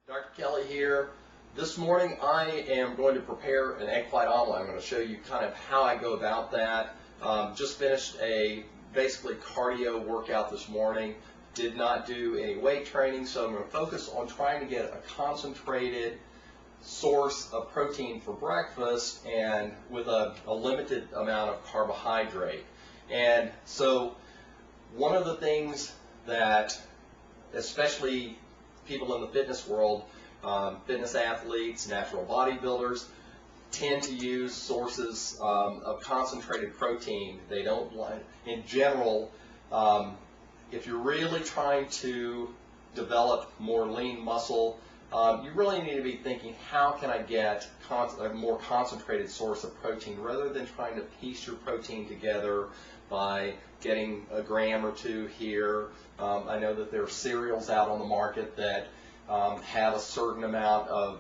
Dr. Kelley here. This morning I am going to prepare an egg white omelet. I'm going to show you kind of how I go about that. Just finished a basically cardio workout this morning. Did not do any weight training, so I'm going to focus on trying to get a concentrated source of protein for breakfast and with a limited amount of carbohydrate. And so one of the things that especially people in the fitness world, fitness athletes, natural bodybuilders, tend to use sources of concentrated protein. They don't like, in general, if you're really trying to develop more lean muscle, you really need to be thinking, how can I get a more concentrated source of protein rather than trying to piece your protein together by getting a gram or two here. I know that there are cereals out on the market that have a certain amount of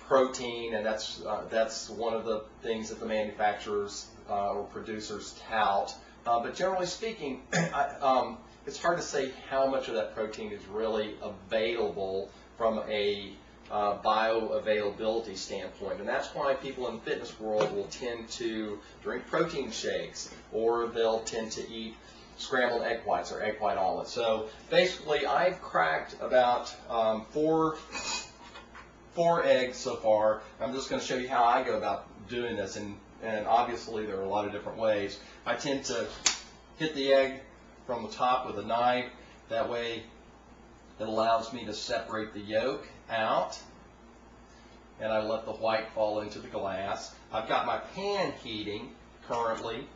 protein, and that's one of the things that the manufacturers or producers tout. But generally speaking, it's hard to say how much of that protein is really available from a bioavailability standpoint, and that's why people in the fitness world will tend to drink protein shakes, or they'll tend to eat scrambled egg whites or egg white omelets. So basically, I've cracked about four eggs so far. I'm just going to show you how I go about doing this, and obviously there are a lot of different ways. I tend to hit the egg from the top with a knife. That way it allows me to separate the yolk out, and I let the white fall into the glass. I've got my pan heating currently.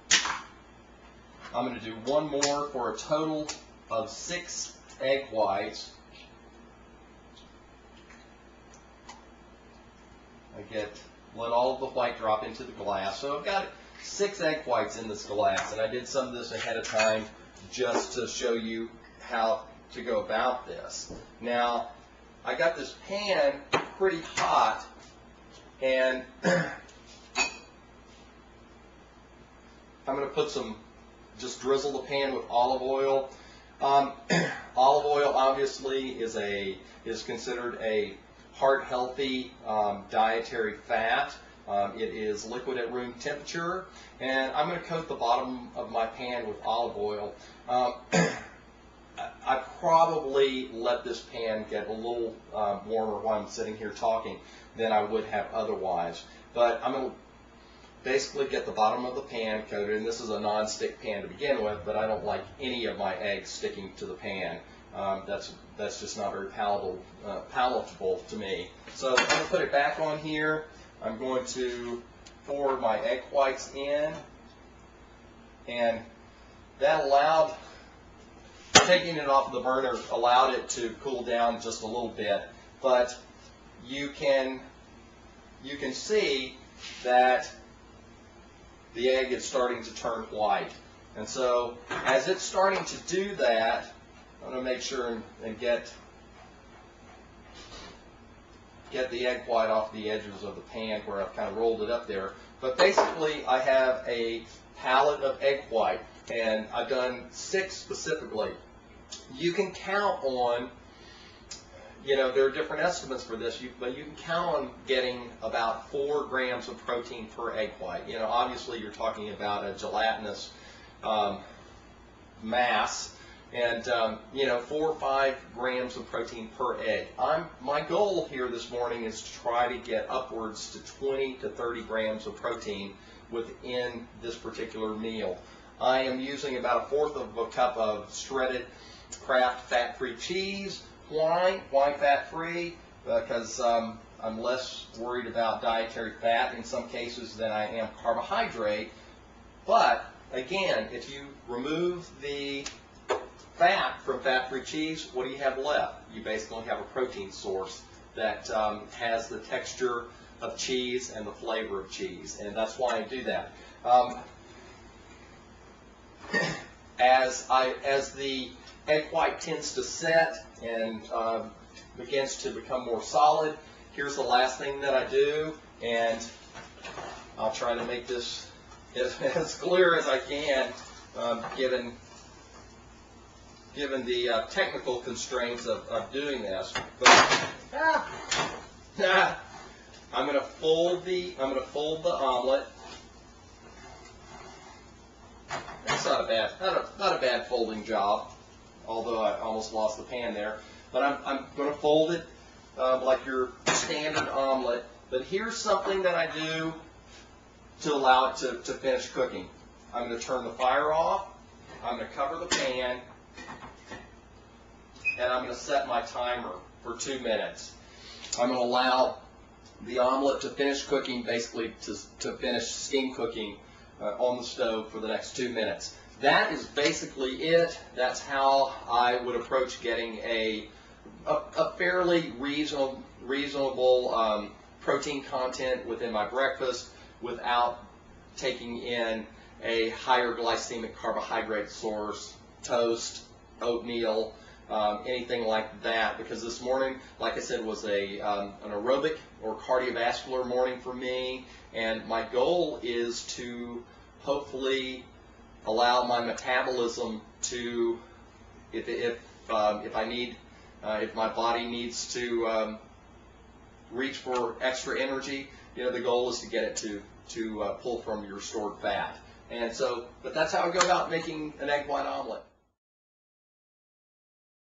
I'm going to do one more for a total of 6 egg whites. Let all of the white drop into the glass. So I've got 6 egg whites in this glass, and I did some of this ahead of time just to show you how to go about this. Now, I got this pan pretty hot, and I'm going to put just drizzle the pan with olive oil. Olive oil obviously is considered a heart-healthy dietary fat. It is liquid at room temperature, and I'm going to coat the bottom of my pan with olive oil. I probably let this pan get a little warmer while I'm sitting here talking than I would have otherwise. But I'm going to basically get the bottom of the pan coated, and this is a non-stick pan to begin with, but I don't like any of my eggs sticking to the pan. That's just not very palatable to me. So I'm going to put it back on here. I'm going to pour my egg whites in, and that allowed, taking it off the burner allowed it to cool down just a little bit, but you can see that the egg is starting to turn white. And so as it's starting to do that, I'm going to make sure and get the egg white off the edges of the pan where I've kind of rolled it up there. But basically I have a pallet of egg white, and I've done 6 specifically. You can count on, there are different estimates for this, but you can count on getting about 4 grams of protein per egg white. Obviously you're talking about a gelatinous mass, and 4 or 5 grams of protein per egg. My goal here this morning is to try to get upwards to 20 to 30 grams of protein within this particular meal. I am using about 1/4 of a cup of shredded Kraft fat-free cheese. Why fat-free? Because I'm less worried about dietary fat in some cases than I am carbohydrate. But again, if you remove the fat from fat-free cheese, what do you have left? You basically have a protein source that has the texture of cheese and the flavor of cheese, and that's why I do that. As the egg white tends to set and begins to become more solid, here's the last thing that I do, and I'll try to make this as clear as I can, given given the technical constraints of doing this. But, I'm going to fold the omelet. That's not a bad folding job, although I almost lost the pan there. But I'm going to fold it like your standard omelet. But here's something that I do to allow it to finish cooking. I'm going to turn the fire off. I'm going to cover the pan, and I'm going to set my timer for 2 minutes. I'm going to allow the omelet to finish cooking, basically to finish steam cooking on the stove for the next 2 minutes. That is basically it. That's how I would approach getting a fairly reasonable protein content within my breakfast without taking in a higher glycemic carbohydrate source, toast, oatmeal, anything like that. Because this morning, like I said, was an aerobic or cardiovascular morning for me, and my goal is to hopefully allow my metabolism to, if my body needs to reach for extra energy, the goal is to get it to pull from your stored fat. And so, but that's how I go about making an egg white omelet.